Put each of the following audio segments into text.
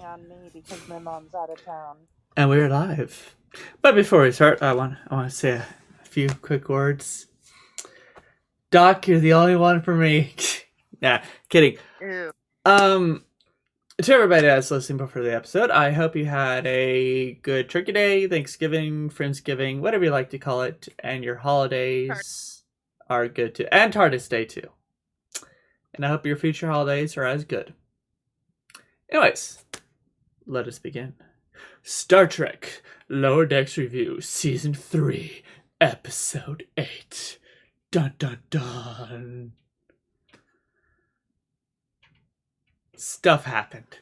relying on me because my mom's out of town. And we're live. But before we start, I want to say a few quick words. Doc, you're the only one for me. Nah, kidding. Ew. Um, to everybody that's listening before the episode, I hope you had a good Turkey Day, Thanksgiving, Friendsgiving, whatever you like to call it, and your holidays are good too, and TARDIS Day too. And I hope your future holidays are as good. Anyways, let us begin. Star Trek Lower Decks Review Season 3, Episode 8. Dun dun dun. Stuff happened.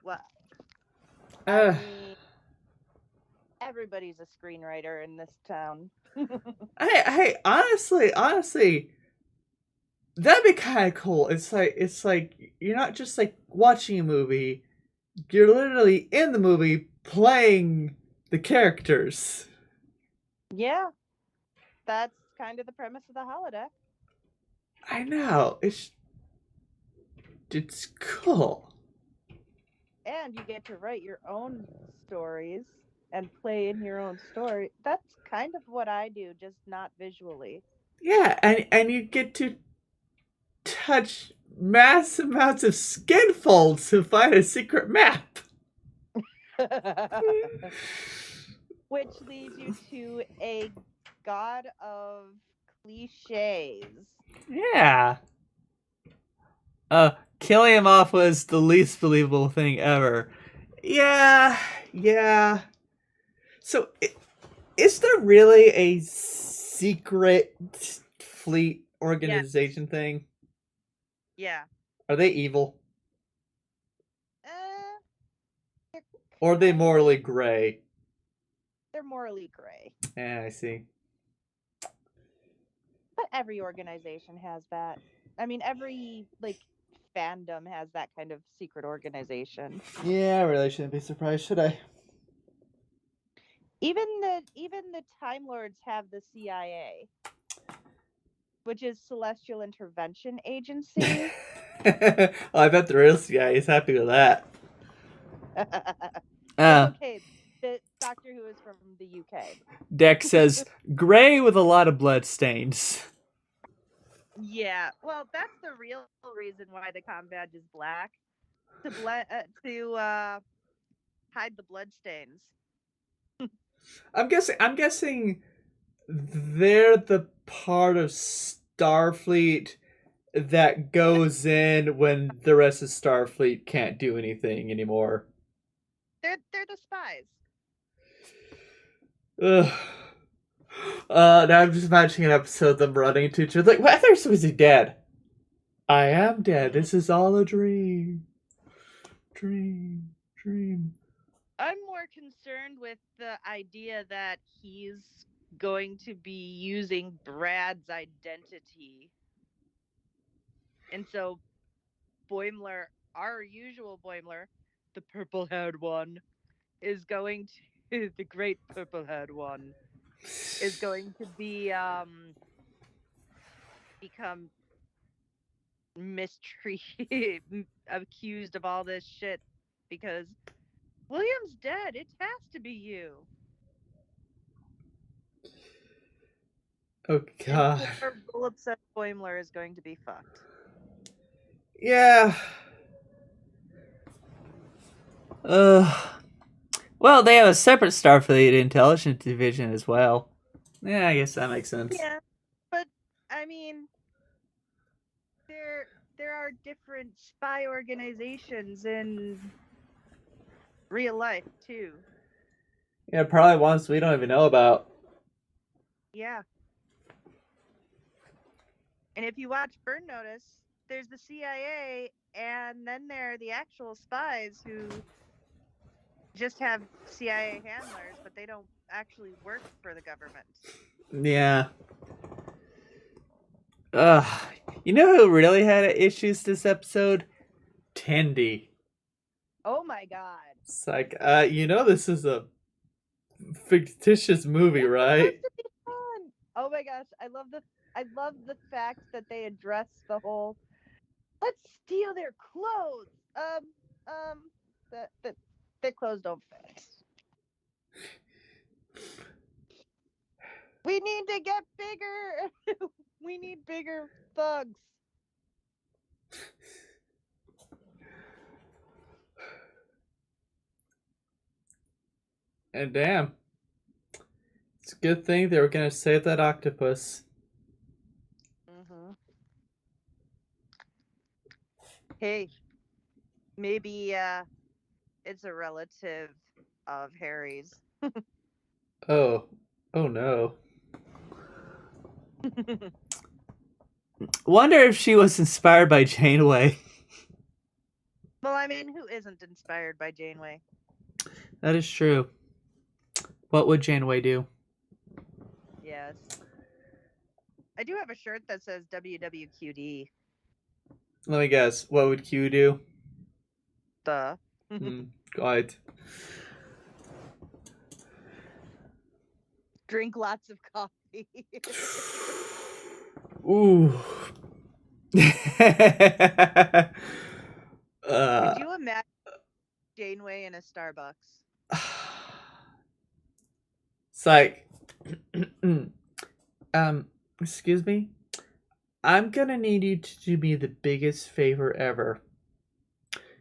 Well, Uh, I mean, everybody's a screenwriter in this town. hey, honestly, that'd be kind of cool. It's like you're not just like watching a movie; you're literally in the movie playing the characters. Yeah, that's kind of the premise of the holodeck. I know it's cool. And you get to write your own stories and play in your own story. That's kind of what I do, just not visually. Yeah, and you get to touch mass amounts of skin folds to find a secret map. Which leads you to a god of cliches. Yeah. Killing him off was the least believable thing ever. Yeah. So, is there really a secret fleet organization thing? Yeah. Are they evil? Uh, Or are they morally gray? they're morally gray. Yeah, I see. But every organization has that. I mean, every fandom has that kind of secret organization. Yeah, I really shouldn't be surprised, should I? Even the Time Lords have the CIA, which is Celestial Intervention Agency. Well, I bet the real CIA is happy with that. It's okay. The Doctor Who is from the UK. Dex says gray with a lot of blood stains. Yeah, well, that's the real reason why the comm badge is black, to hide the blood stains. I'm guessing they're the part of Starfleet that goes in when the rest of Starfleet can't do anything anymore. They're the spies. Ugh. Now I'm just imagining an episode of them running into each other like, "What? I thought was he dead? I am dead. This is all a dream. Dream. I'm more concerned with the idea that he's going to be using Brad's identity. And so Boimler, our usual Boimler, the purple-haired one, is going to the great purple-haired one is going to be become mistreated, accused of all this shit because William's dead. It has to be you. Oh God. And poor bull-obsessed Boimler is going to be fucked. Yeah. Well, they have a separate Starfleet intelligence division as well. Yeah, I guess that makes sense. Yeah, but I mean, there are different spy organizations in real life too. Yeah, probably ones we don't even know about. Yeah. And if you watch Burn Notice, there's the CIA, and then there are the actual spies who just have CIA handlers, but they don't actually work for the government. Yeah. Ugh. You know who really had issues this episode? Tandy. Oh my god. It's like, this is a fictitious movie, right? Supposed to be fun. Oh my gosh, I love the fact that they address the whole Let's steal their clothes. The their clothes don't fit. We need to get bigger. We need bigger thugs. And damn. It's a good thing they were gonna save that octopus. Mm-hmm. Hey, maybe it's a relative of Harry's. Oh. Oh no. Wonder if she was inspired by Janeway. Well, I mean, who isn't inspired by Janeway? That is true. What would Janeway do? Yes. I do have a shirt that says WWQD. Let me guess. What would Q do? Duh. God. Drink lots of coffee. Ooh. Could you imagine Janeway in a Starbucks? It's like, excuse me? I'm gonna need you to do me the biggest favor ever.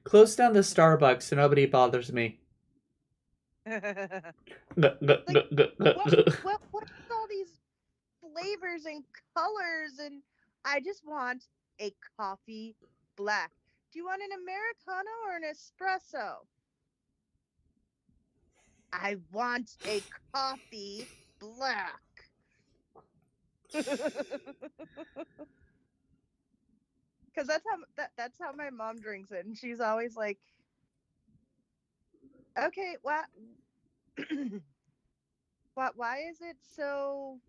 Close down the Starbucks so nobody bothers me. Like, what's all these flavors and colors? And I just want a coffee black. Do you want an Americano or an espresso? I want a coffee black. Because that's how my mom drinks it, and she's always like, "Okay, what? What? Why is it so?"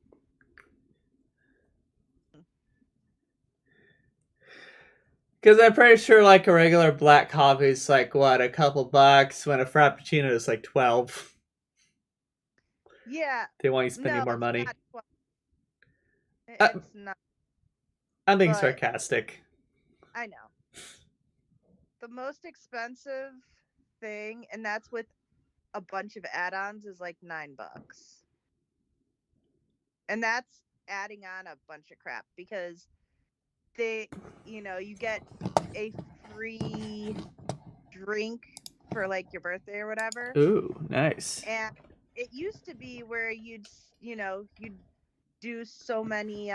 Because I'm pretty sure like a regular black coffee is like what, a couple bucks, when a frappuccino is like 12. Yeah, They want you spending no, more it's money. not. Uh, It's not. I'm being But sarcastic. I know the most expensive thing, and that's with a bunch of add-ons, is like $9, and that's adding on a bunch of crap because you get a free drink for like your birthday or whatever. Ooh, nice. And it used to be where you'd do so many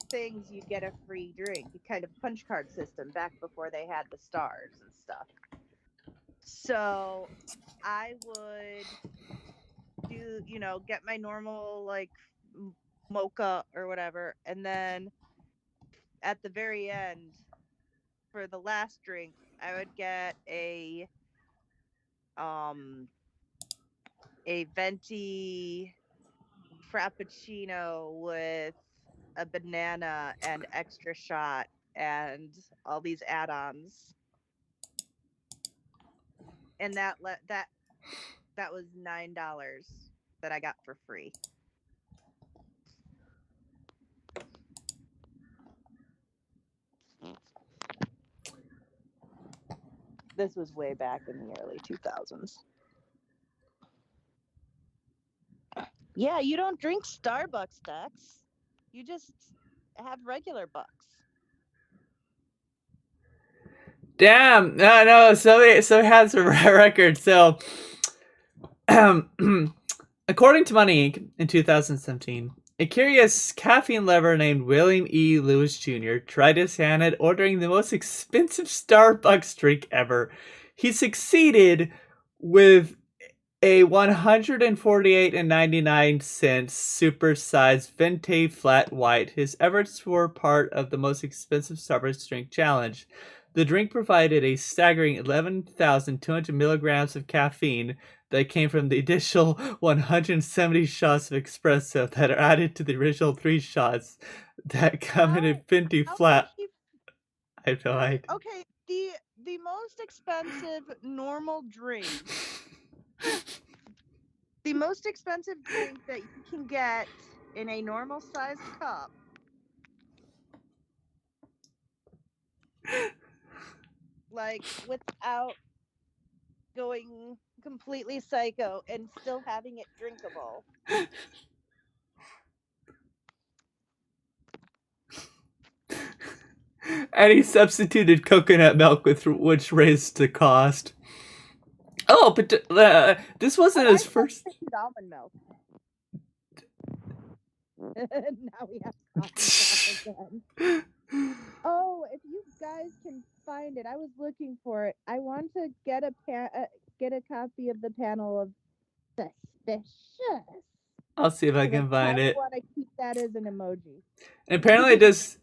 things, you'd get a free drink, kind of punch card system back before they had the stars and stuff. So I would get my normal like mocha or whatever, and then at the very end, for the last drink, I would get um a venti frappuccino with a banana and extra shot and all these add-ons. And that was $9 that I got for free. This was way back in the early 2000s. Yeah, you don't drink Starbucks, Dex. You just have regular bucks. Damn! No, so it has a record. So, according to Money Inc., in 2017, a curious caffeine lover named William E. Lewis Jr. tried his hand at ordering the most expensive Starbucks drink ever. He succeeded with a 148.99 supersized venti flat white. His efforts were part of the most expensive Starbucks drink challenge. The drink provided a staggering 11,200 milligrams of caffeine that came from the additional 170 shots of espresso that are added to the original 3 shots that come in a venti flat. I have no idea. Okay, the most expensive normal drink, the most expensive drink that you can get in a normal sized cup Like, without going completely psycho and still having it drinkable. And he substituted coconut milk, with which raised the cost. Oh, but this wasn't his first. Almond milk. Now we have coffee talk again. Oh, if you guys can find it, I was looking for it. I want to get a copy of the panel of Suspicious. I'll see if I can find it. I want to keep that as an emoji. And apparently this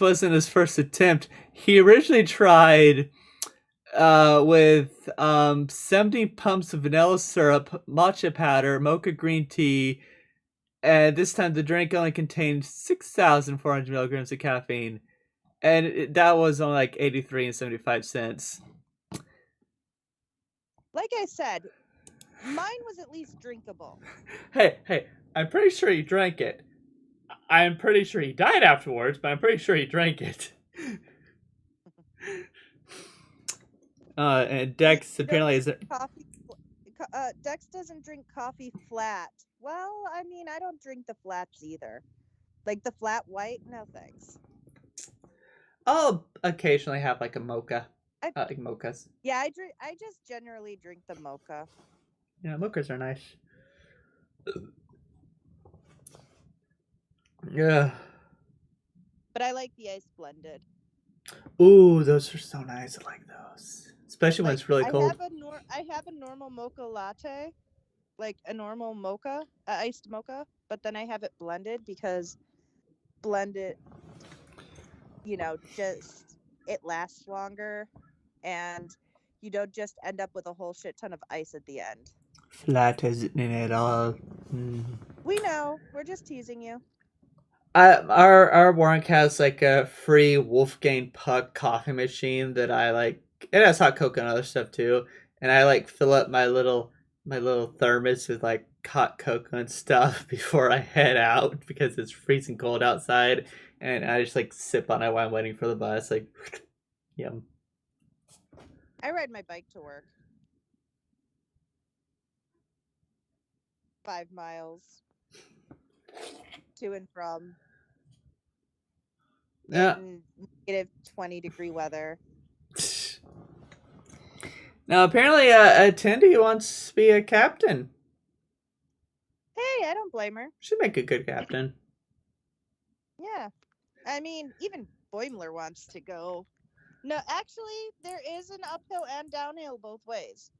wasn't his first attempt. He originally tried with 70 pumps of vanilla syrup, matcha powder, mocha green tea, and this time the drink only contained 6,400 milligrams of caffeine, and that was only like 83 and 75 cents. Like I said, mine was at least drinkable. Hey, I'm pretty sure he drank it. I'm pretty sure he died afterwards, but I'm pretty sure he drank it. And Dex apparently isn't. Coffee. Dex doesn't drink coffee flat. Well, I mean, I don't drink the flats either. Like the flat white, no thanks. I'll occasionally have like a mocha. I like mochas. Yeah, I just generally drink the mocha. Yeah, mochas are nice. Yeah. But I like the ice blended. Ooh, those are so nice. I like those, especially when it's really cold. I have a normal mocha latte, like a normal mocha, iced mocha, but then I have it blended because blended, just it lasts longer, and you don't just end up with a whole shit ton of ice at the end. Flat isn't in at all. We know. We're just teasing you. Our Warren has like a free Wolfgang Puck coffee machine that I like. It has hot cocoa and other stuff too, and I like fill up my little thermos with like hot cocoa and stuff before I head out because it's freezing cold outside, and I just like sip on it while I'm waiting for the bus. Like, yum. I ride my bike to work. 5 miles to and from. Yeah. In negative 20-degree weather. Now, apparently, a attendee wants to be a captain. Hey, I don't blame her. She'd make a good captain. Yeah. I mean, even Boimler wants to go. No, actually, there is an uphill and downhill both ways.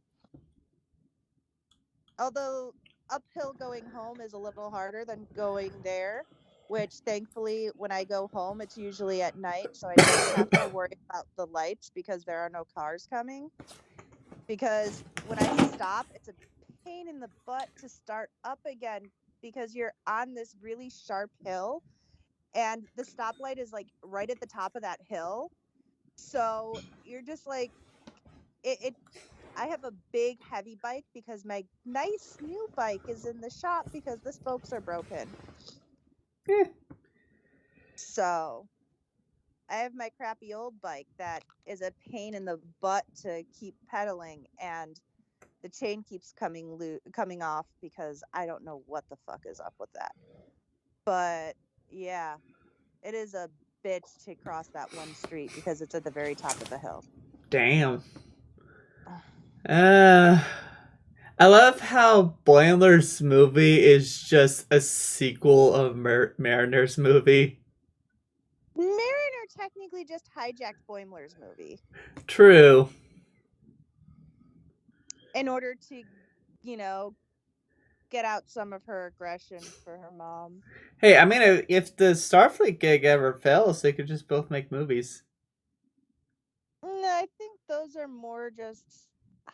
Although uphill going home is a little harder than going there, which thankfully when I go home, it's usually at night, so I don't have to worry about the lights because there are no cars coming. Because when I stop, it's a pain in the butt to start up again because you're on this really sharp hill and the stoplight is like right at the top of that hill. So you're just like, I have a big heavy bike because my nice new bike is in the shop because the spokes are broken. Yeah. So I have my crappy old bike that is a pain in the butt to keep pedaling, and the chain keeps coming off because I don't know what the fuck is up with that. But yeah, it is a bitch to cross that one street because it's at the very top of the hill. Damn. I love how Boimler's movie is just a sequel of Mariner's movie. Mariner technically just hijacked Boimler's movie. True. In order to, get out some of her aggression for her mom. Hey, I mean, if the Starfleet gig ever fails, they could just both make movies. No, I think those are more just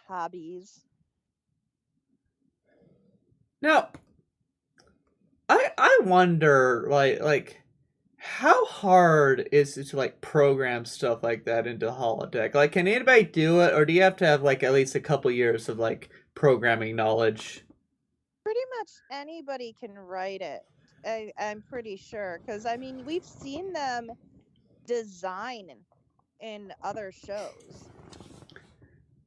hobbies. Now, I wonder, like, how hard is it to like program stuff like that into holodeck? Like, can anybody do it, or do you have to have like at least a couple years of like programming knowledge? Pretty much anybody can write it. I'm pretty sure, because I mean we've seen them design in other shows.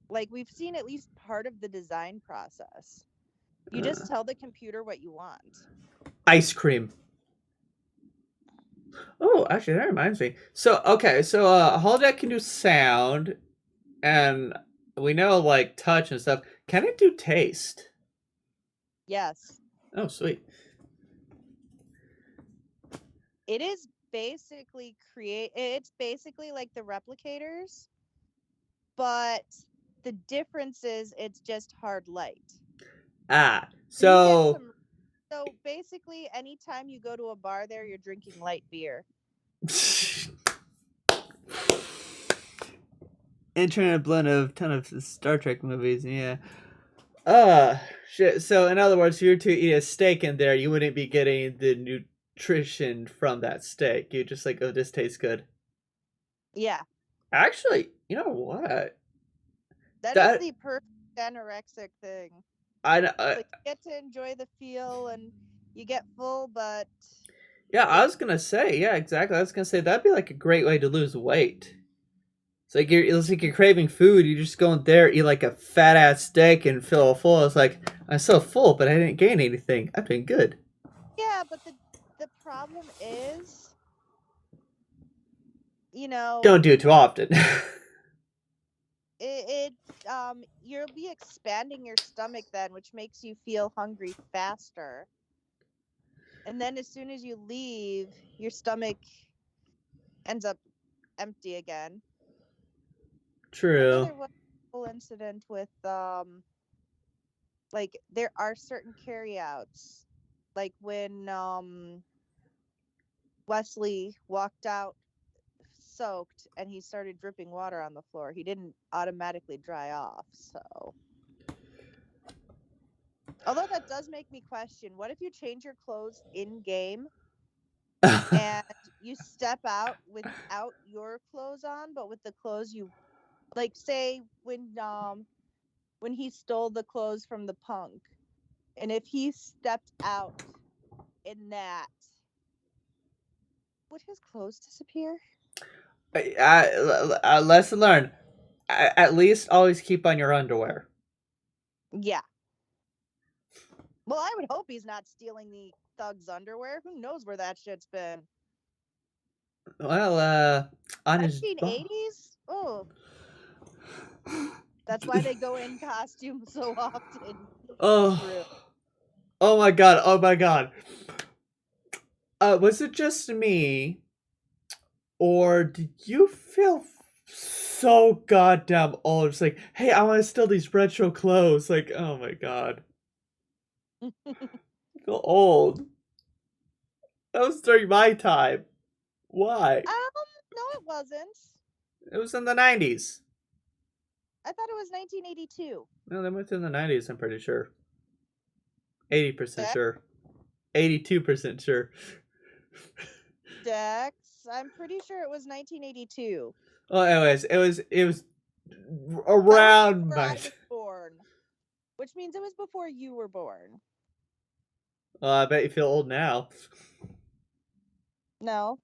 Like, we've seen at least part of the design process. You just tell the computer what you want. Ice cream. Oh, actually, that reminds me. So, okay, so holodeck can do sound, and we know like touch and stuff. Can it do taste? Yes. Oh, sweet. It is basically it's basically like the replicators, but the difference is it's just hard light. Ah, So you get so some. So basically, anytime you go to a bar there, you're drinking light beer. internet blend of ton of Star Trek movies. Yeah. Shit. So in other words, if you were to eat a steak in there, you wouldn't be getting the nutrition from that steak. You just like, oh, this tastes good. Yeah, Actually, you know what? that is That the perfect anorexic thing. I, It's I like you get to enjoy the feel and you get full, but yeah, I it, was gonna say, yeah, exactly. I was gonna say that'd be like a great way to lose weight. It's like you're craving food. You just go in there, eat like a fat ass steak, and feel full. It's like I'm so full, but I didn't gain anything. I'm doing good. yeah, but the problem is, you know, Don't do it too often. you'll be expanding your stomach then, which makes you feel hungry faster. And then as soon as you leave, your stomach ends up empty again. I know True. there was a whole incident with like there are certain carryouts, like when Wesley walked out soaked and he started dripping water on the floor. He didn't automatically dry off, so. Although that does make me question, what if you change your clothes in game and you step out without your clothes on, but with the clothes you like, say when he stole the clothes from the punk, and if he stepped out in that, would his clothes disappear? Lesson learned. At least always keep on your underwear. Yeah. Well, I would hope he's not stealing the thug's underwear. Who knows where that shit's been? Well, on his. 1980s? Oh, that's why they go in costume so often. Oh. True. Oh my god. Oh my god. Was it just me, or did you feel so goddamn old? It's like, hey, I want to steal these retro clothes. Like, oh my god. I feel old. That was during my time. Why? No, it wasn't. It was in the 90s. I thought it was 1982. No, they went in the 90s, I'm pretty sure. 80% Dex, sure. 82% sure. Dex, I'm pretty sure it was 1982. Well, anyways, it was That was around before I my. was born, which means it was before you were born. I bet you feel old now. No.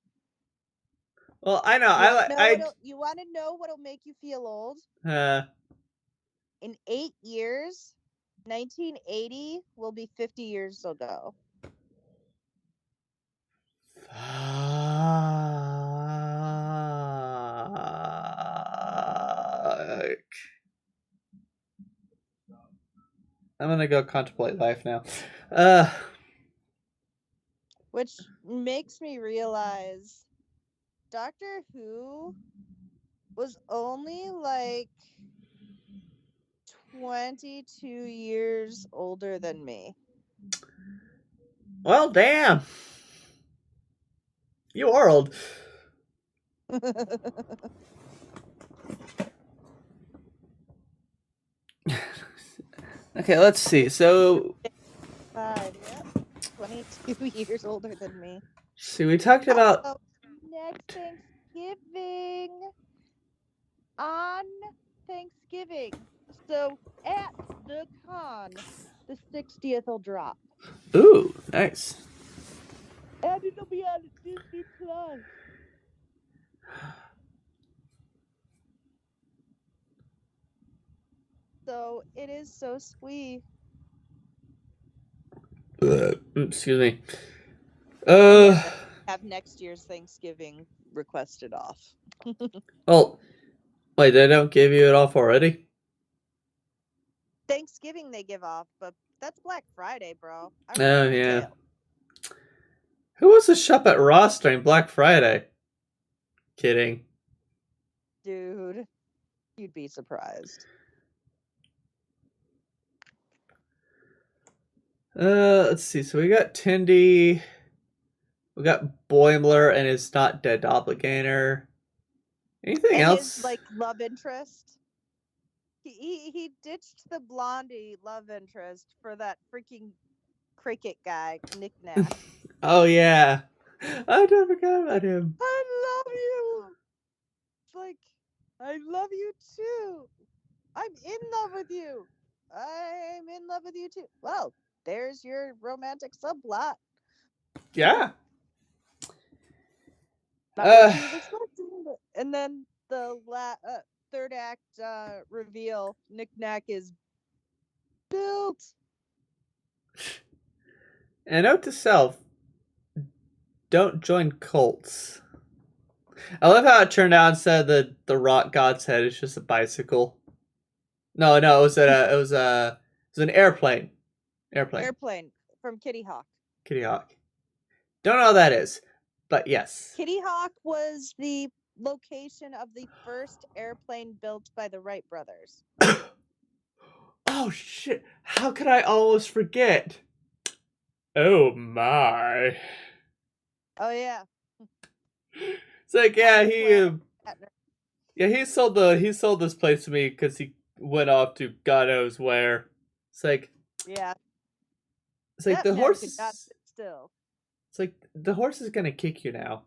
Well, I know. You want to know what'll make you feel old? Uh, In 8 years, 1980 will be 50 years ago. fuck. I'm gonna go contemplate life now. Uh, Which makes me realize Doctor Who was only like 22 years older than me. well, damn. You are old. Okay, let's see. So, 22 years older than me. see, we talked about. Also, next Thanksgiving, on Thanksgiving. So at the con, the 60th will drop. Ooh, nice. And it'll be on Disney Plus. So it is so sweet. Excuse me. And Uh, yet they have next year's Thanksgiving requested off. well, wait, they don't give you it off already? Thanksgiving they give off, but that's Black Friday, bro. I work Oh, yeah. retail. Who wants to shop at Ross during Black Friday? Kidding. Dude, you'd be surprised. Let's see. So we got Tindy. We got Boimler and his not dead doppelganger. Anything And his else? like love interest. He ditched the blondie love interest for that freaking cricket guy, Knick Knack. Oh, yeah. I don't forgot about him. I love you. It's like, I love you too. I'm in love with you. I'm in love with you too. Well, there's your romantic subplot. Yeah. Not what Uh, she was expecting. And then the third act reveal, Knick Knack is built. and note to self: don't join cults. I love how it turned out instead of the rock god's head, it's just a bicycle. No, it was an airplane. Airplane from Kitty Hawk. Kitty Hawk. Don't know what that is, but yes. Kitty Hawk was the location of the first airplane built by the Wright brothers. Oh shit! How could I almost forget? Oh my! Oh yeah. It's like he sold this place to me because he went off to God knows where. It's like Yeah. it's like That the man could not horse. sit still. It's like the horse is gonna kick you now.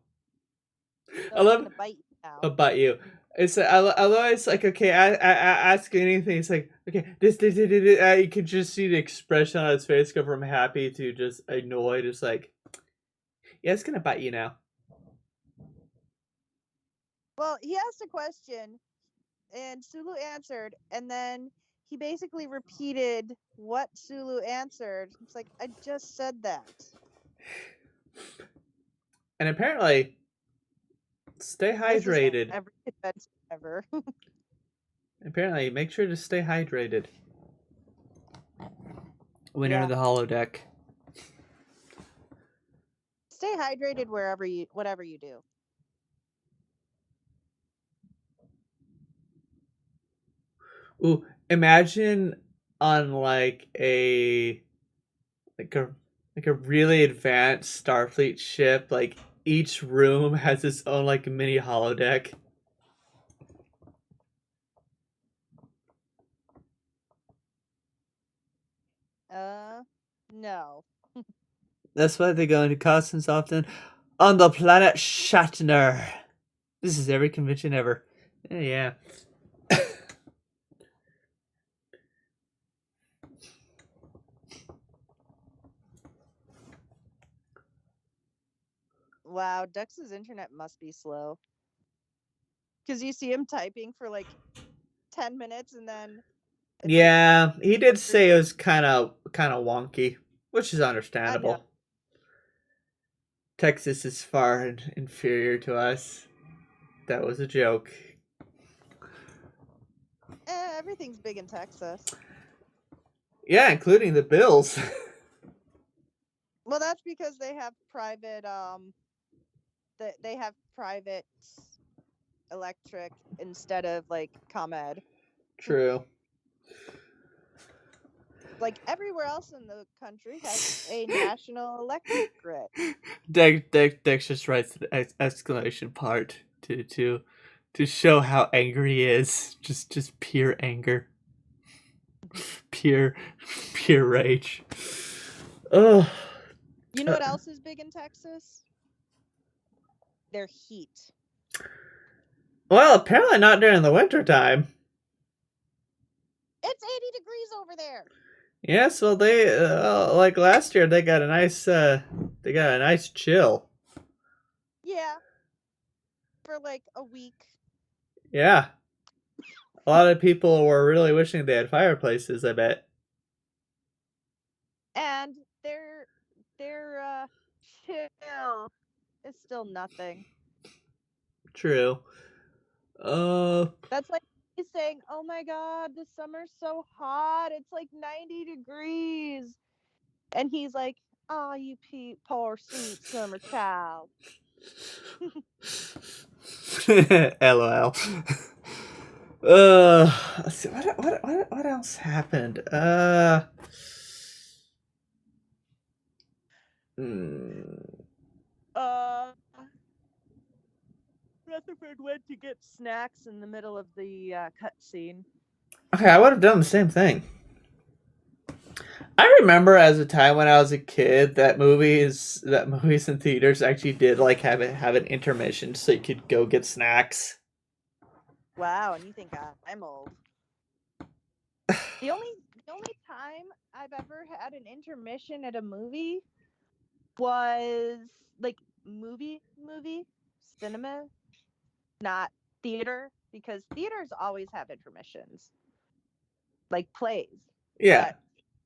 So I it's love gonna bite you now. about you. It's I love it's like okay, I ask anything. It's like okay, this. You can just see the expression on his face go from happy to just annoyed. It's like yeah, it's gonna bite you now. Well, he asked a question and Sulu answered, and then he basically repeated what Sulu answered. It's like, I just said that. And apparently, stay This is hydrated. every convention ever. Apparently, make sure to stay hydrated when you're in Yeah. the holodeck. Stay hydrated whatever you do. Ooh, imagine on like a like a really advanced Starfleet ship, like each room has its own like mini holodeck. No. That's why they go into costumes often. On the planet Shatner. This is every convention ever. Yeah. Wow, Dux's internet must be slow. Because you see him typing for like 10 minutes and then Yeah, he did say it was kind of wonky, which is I know. understandable. Texas is far inferior to us. That was a joke. Everything's big in Texas. Yeah, including the Bills. Well, that's because they have private electric instead of like ComEd. True. Like everywhere else in the country has a national electric grid. Dex just writes the exclamation part to show how angry he is. Just pure anger. Pure pure rage. Oh. You know what else is big in Texas? Their heat. Well, apparently not during the winter time. It's 80 degrees over there. Yes, well they like last year they got a nice chill. Yeah. For like a week. Yeah. A lot of people were really wishing they had fireplaces, I bet. And their chill is still nothing. True. Uh, That's like he's saying, "Oh my God, the summer's so hot. It's like 90 degrees," and he's like, "Ah, you poor sweet summer child." LOL. Let's see, what else happened? Hmm. Uh, Rutherford went to get snacks in the middle of the cut scene. Okay, I would have done the same thing. I remember as a time when I was a kid that movies in theaters actually did like have an intermission so you could go get snacks. Wow, and you think I'm old? The only the only time I've ever had an intermission at a movie was like movie cinema, not theater, because theaters always have intermissions, like plays. Yeah. But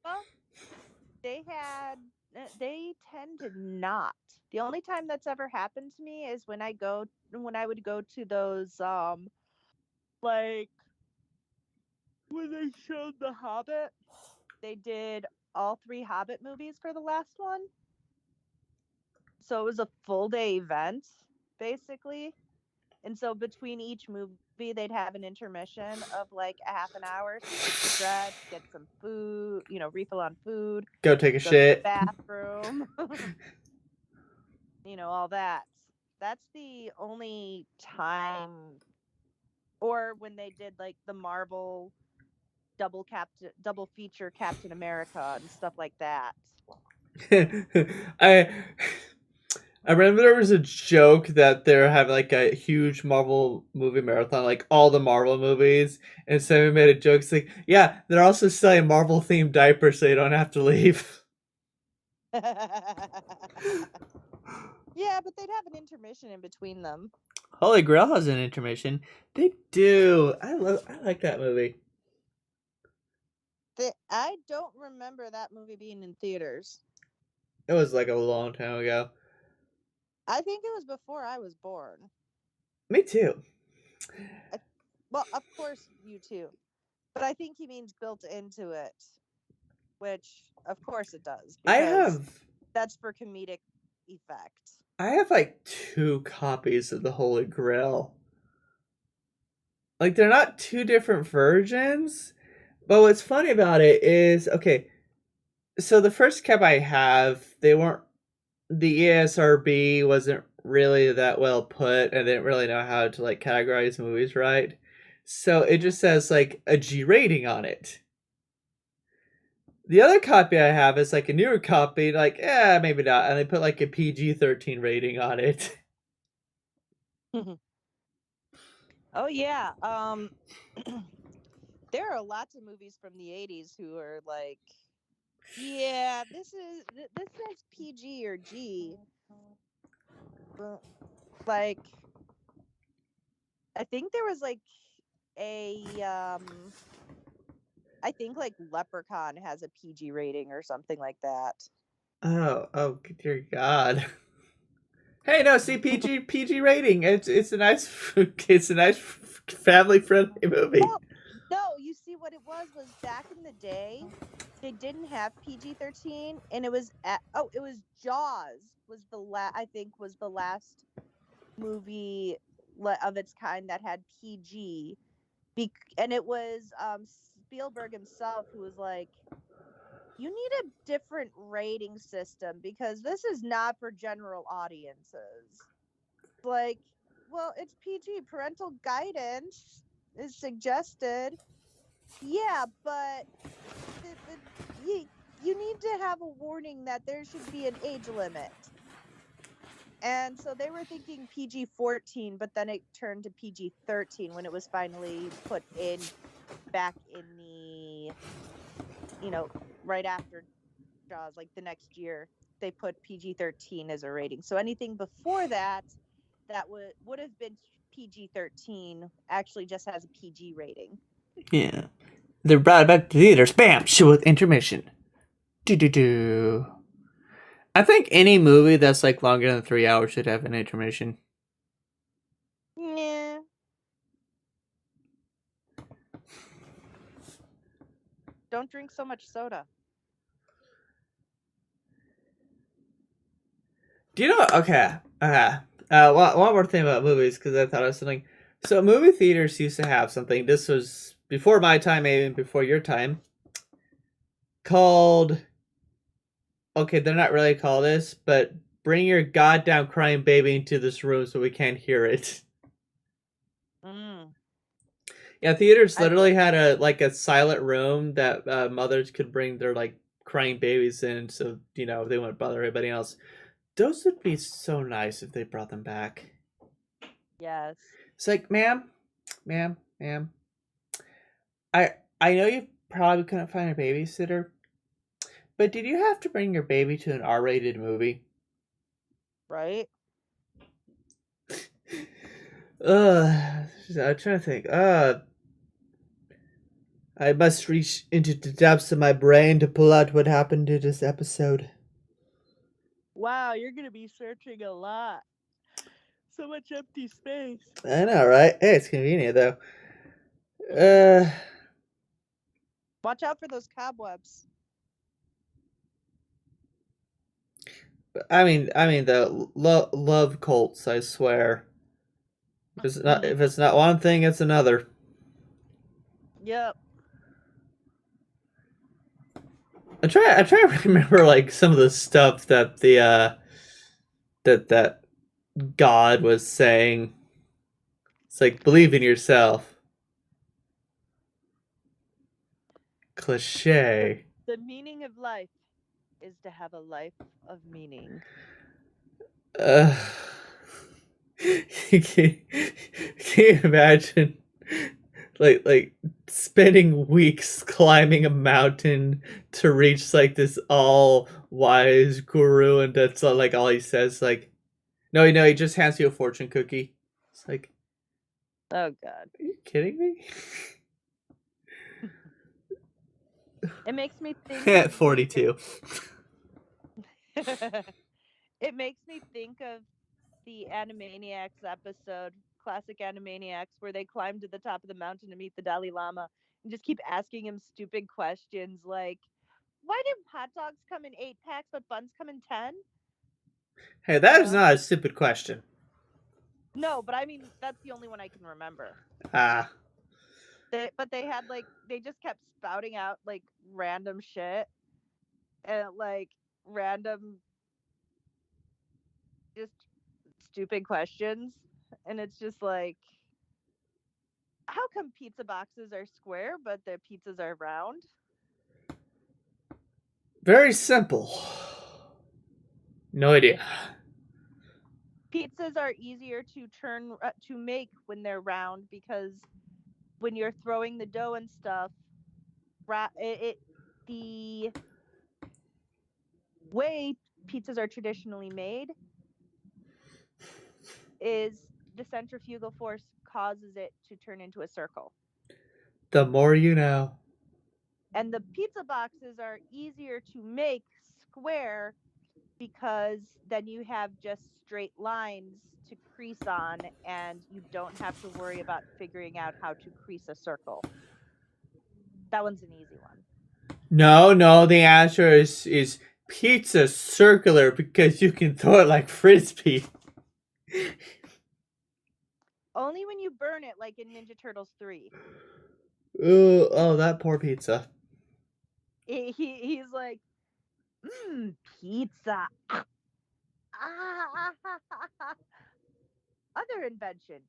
well, they tend to not. The only time that's ever happened to me is when I would go to those like when they showed The Hobbit. They did all three Hobbit movies for the last one. So it was a full day event, basically. And so between each movie, they'd have an intermission of like a half an hour so you could stretch, get some food, refill on food, Go take a go to the shit. bathroom, all that. That's the only time. Or when they did like the Marvel double feature Captain America and stuff like that. I I remember there was a joke that they're having like a huge Marvel movie marathon, like all the Marvel movies, and somebody made a joke. It's like, yeah, they're also selling Marvel themed diapers so you don't have to leave. Yeah, but they'd have an intermission in between them. Holy Grail has an intermission. They do. I like that movie. I don't remember that movie being in theaters. It was like a long time ago. I think it was before I was born. Me too. Well, of course, you too. But I think he means built into it, which, of course, it does, I because have that's for comedic effect. I have like 2 copies of the Holy Grail. Like they're not two different versions, but what's funny about it is okay. So the first cap I have, they weren't the ESRB wasn't really that well put, and didn't really know how to like categorize movies right. So it just says like a G rating on it. The other copy I have is like a newer copy, like maybe not, and they put like a PG-13 rating on it. Oh yeah. There are lots of movies from the 80s who are like, yeah, this says PG or G. Like, I think there was like a I think like Leprechaun has a PG rating or something like that. Oh, dear God. Hey, no, see PG rating. It's a nice it's a nice family friendly movie. No, no, you see what it was back in the day, they didn't have PG-13, and it was Jaws was I think was the last movie of its kind that had PG. And it was Spielberg himself who was like, you need a different rating system because this is not for general audiences. Like, well, it's PG. Parental guidance is suggested. Yeah, but you need to have a warning that there should be an age limit. And so they were thinking PG-14, but then it turned to PG-13 when it was finally put in back in the, right after Jaws, like the next year, they put PG-13 as a rating. So anything before that would have been PG-13 actually just has a PG rating. Yeah. They're brought back to theaters. Bam! Show with intermission. Do do do. I think any movie that's like longer than 3 hours should have an intermission. Yeah. Don't drink so much soda. Do you know? Okay. One more thing about movies because I thought of something. So movie theaters used to have something. This was before my time, maybe before your time. Called. Okay, they're not really called this, but bring your goddamn crying baby into this room so we can't hear it. Mm. Yeah, theaters I've literally heard. had a silent room that mothers could bring their like crying babies in, so they wouldn't bother anybody else. Those would be so nice if they brought them back. Yes. It's like, ma'am, I know you probably couldn't find a babysitter, but did you have to bring your baby to an R-rated movie? Right. I'm trying to think. I must reach into the depths of my brain to pull out what happened to this episode. Wow, you're gonna be searching a lot. So much empty space. I know, right? Hey, it's convenient though. Mm. Watch out for those cobwebs. I mean the love cults. I swear. If it's not one thing, it's another. Yep. I try to remember like some of the stuff that that God was saying. It's like believe in yourself. Cliche. The meaning of life is to have a life of meaning. Uh, can you imagine like spending weeks climbing a mountain to reach like this all wise guru, and that's like all he says, like no, he just hands you a fortune cookie. It's like, Oh God. are you kidding me? It makes me think At of 42. it makes me think of the Animaniacs episode, classic Animaniacs, where they climb to the top of the mountain to meet the Dalai Lama and just keep asking him stupid questions like, why do hot dogs come in 8 packs but buns come in 10? Hey, You that is know? not a stupid question. No, but I mean, that's the only one I can remember. Ah, But they had like, they just kept spouting out like random shit and like random, just stupid questions. And it's just like, how come pizza boxes are square but their pizzas are round? very simple. No idea. Pizzas are easier to make when they're round because when you're throwing the dough and stuff, the way pizzas are traditionally made is the centrifugal force causes it to turn into a circle. The more you know. And the pizza boxes are easier to make square because then you have just straight lines to crease on and you don't have to worry about figuring out how to crease a circle. That one's an easy one. No. The answer is pizza circular because you can throw it like frisbee. Only when you burn it, like in Ninja Turtles 3. Ooh, oh, that poor pizza. He's like, pizza. Ah, other invention,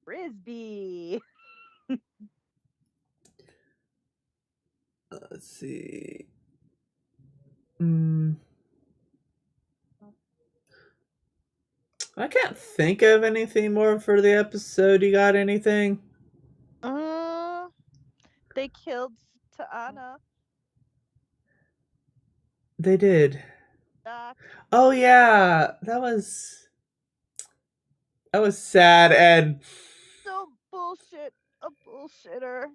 frisbee. Let's see. Hmm. I can't think of anything more for the episode. You got anything? Uh, they killed Taana. They did. Doc. Oh yeah, that was sad, and So bullshit. A bullshitter.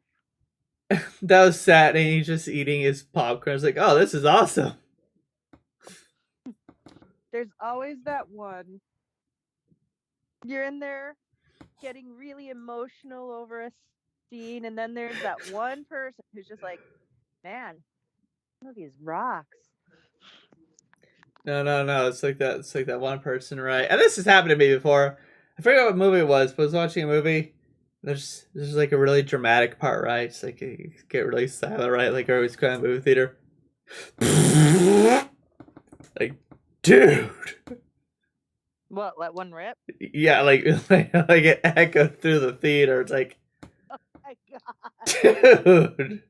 that was sad, and he's just eating his popcorn. It's like, oh, this is awesome. There's always that one. You're in there getting really emotional over a scene, and then there's that one person who's just like, man, movies rocks. No. It's like that. It's like that one person, right? And this has happened to me before. I forget what movie it was, but I was watching a movie. There's like a really dramatic part, right? It's like you get really silent, right? Like I always cry in the movie theater. Like, dude. What, let one rip? Yeah, like it echoed through the theater. It's like, Oh my god. dude,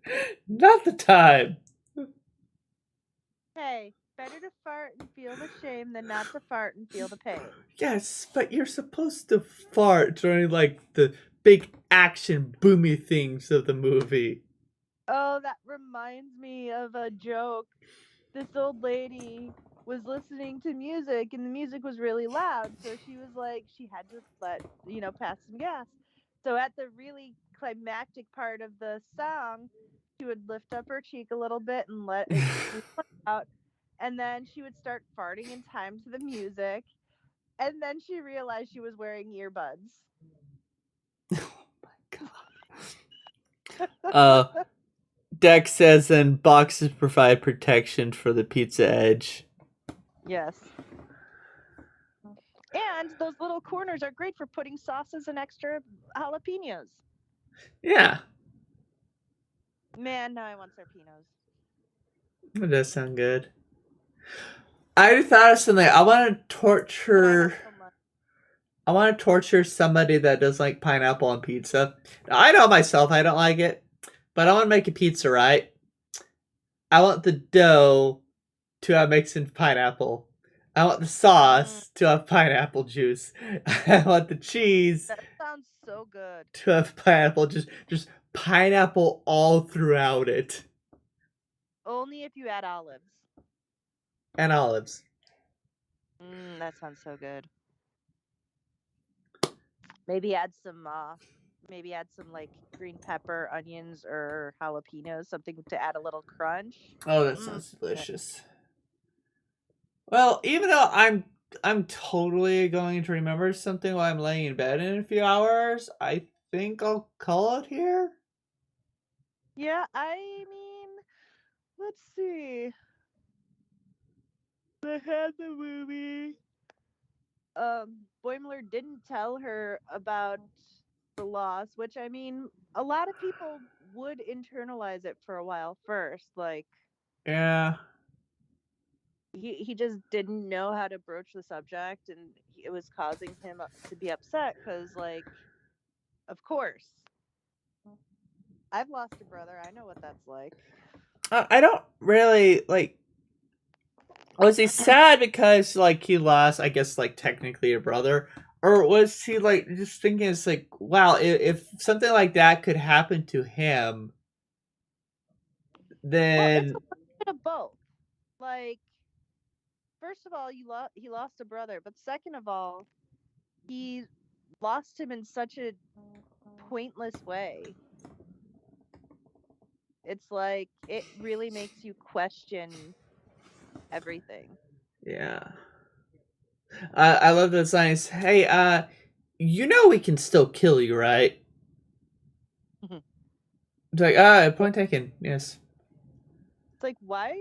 not the time. Hey, better to fart and feel the shame than not to fart and feel the pain. Yes, but you're supposed to fart during like the big action boomy things of the movie. Oh, that reminds me of a joke. This old lady was listening to music and the music was really loud, so she was like, she had to pass some gas. So at the really climactic part of the song, she would lift up her cheek a little bit and let it squeak out, and then she would start farting in time to the music, and then she realized she was wearing earbuds. Oh my god. Dex says, and boxes provide protection for the pizza edge. Yes. And those little corners are great for putting sauces and extra jalapenos. Yeah, Man, now I want sarpinos. that does sound good. I thought of something. I want to torture. So much. I want to torture somebody that does like pineapple on pizza. Now, I know myself, I don't like it, but I want to make a pizza, right? I want the dough to have mixed in pineapple. I want the sauce to have pineapple juice. I want the cheese That sounds so good. to have pineapple, just pineapple all throughout it, Only if you add olives. and olives. That sounds so good. Maybe add some like green pepper, onions, or jalapenos, something to add a little crunch. Oh, that sounds delicious. Well, even though I'm totally going to remember something while I'm laying in bed in a few hours, I think I'll call it here. Yeah, I mean, let's see. I had the movie. Boimler didn't tell her about the loss, which I mean, a lot of people would internalize it for a while first. Like Yeah. he just didn't know how to broach the subject, and it was causing him to be upset because, like, of course, I've lost a brother. I know what that's like. I don't really like. Was he sad because like he lost, I guess, like technically a brother, or was he like just thinking it's like, wow, if something like that could happen to him, Well, it's a then little bit of both. Like, first of all, he lost a brother, but second of all, he lost him in such a pointless way. It's like it really makes you question everything. yeah. I love the signs. Hey, you know we can still kill you, right? It's like, point taken. Yes. It's like, why?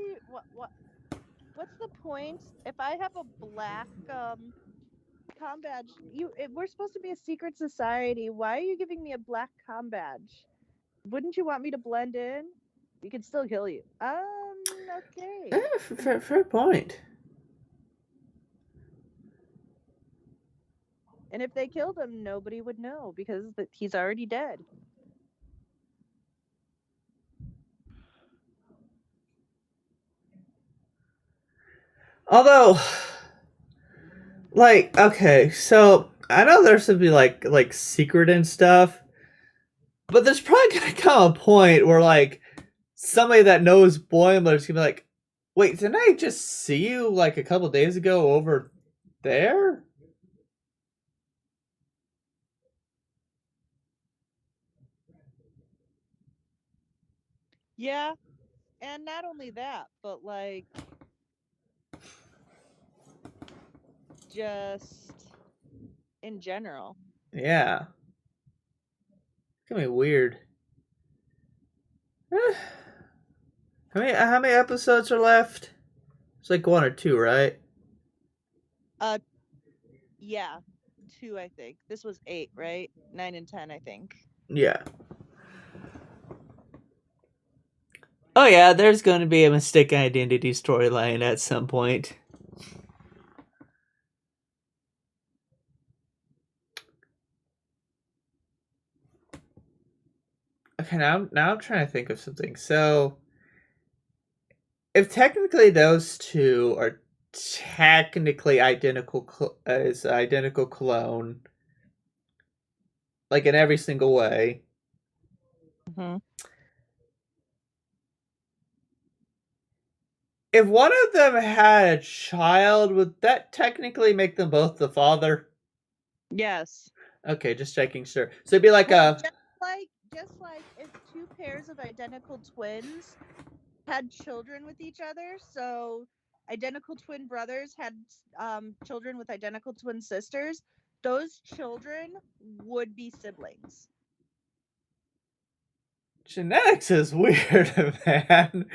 What's the point? If I have a black com badge, we're supposed to be a secret society. Why are you giving me a black com badge? Wouldn't you want me to blend in? We could still kill you. Okay. Fair point. And if they killed him, nobody would know because he's already dead. Although, like, okay, so I know there's to be like secret and stuff, but there's probably gonna come a point where like somebody that knows Boimler's gonna be like, wait, didn't I just see you like a couple days ago over there? Yeah, and not only that, but like just in general. Yeah. It's gonna be weird. How many episodes are left? It's like one or two, right? Uh, yeah, two, I think. This was 8, right? 9 and 10, I think. Yeah. Oh yeah, there's going to be a mistaken identity storyline at some point. Okay, now I'm trying to think of something. So, if technically those two are technically identical as identical clone, like in every single way, Mm-hmm. if one of them had a child, would that technically make them both the father? Yes. Okay, just checking sure. So it'd be like Well, a just like if two pairs of identical twins had children with each other, so identical twin brothers had children with identical twin sisters, those children would be siblings. genetics is weird, man.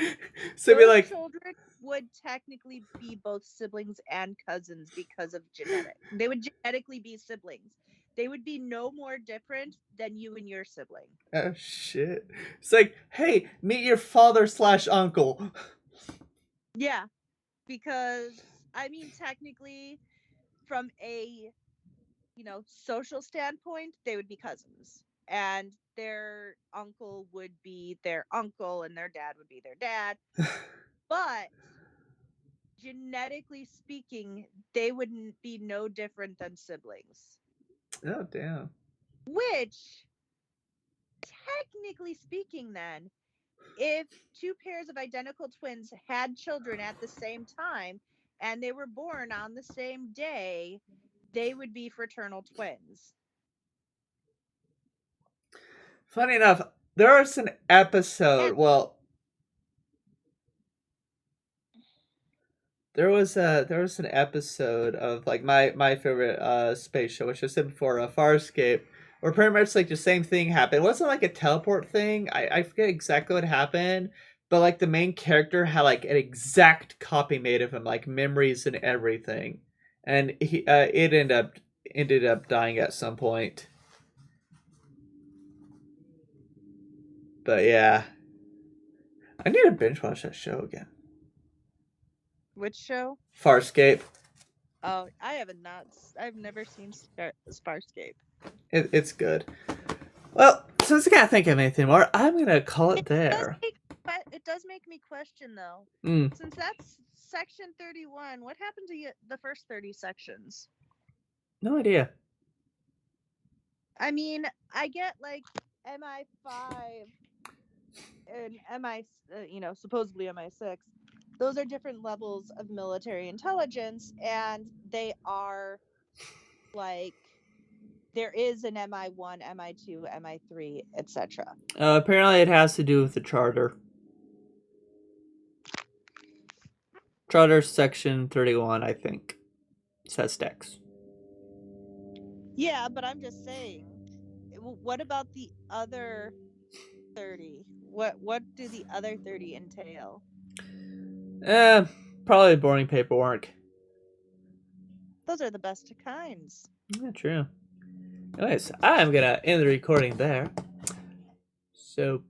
So it'd be Those like children would technically be both siblings and cousins because of genetics. They would genetically be siblings. They would be no more different than you and your sibling. oh shit. It's like, hey, meet your father slash uncle. Yeah, because I mean, technically, from a social standpoint, they would be cousins, and their uncle would be their uncle, and their dad would be their dad. But genetically speaking, they wouldn't be no different than siblings. Oh damn. Which, technically speaking, then, if two pairs of identical twins had children at the same time and they were born on the same day, they would be fraternal twins. Funny enough, there was an And episode. Well, there was an episode of like my favorite space show, which I said before, Farscape, where pretty much like the same thing happened. It wasn't like a teleport thing. I forget exactly what happened, but like the main character had like an exact copy made of him, like memories and everything, and it ended up dying at some point. But yeah, I need to binge watch that show again. which show? Farscape. Oh, I haven't not. I've never seen Sparscape. It's good. Well, since I can't think of anything more, I'm gonna call it It does there. make it does make me question though. Mm, Since that's section 31, what happened to the first 30 sections? no idea. I mean, I get like MI5 and supposedly MI6. Those are different levels of military intelligence, and they are like there is an MI1, MI2, MI3, etc. Apparently, it has to do with the charter. Charter section 31, I think, says Dex. Yeah, but I'm just saying, what about the other 30? What do the other 30 entail? Eh, probably boring paperwork. Those are the best of kinds. Yeah, true. Anyways, I'm gonna end the recording there. So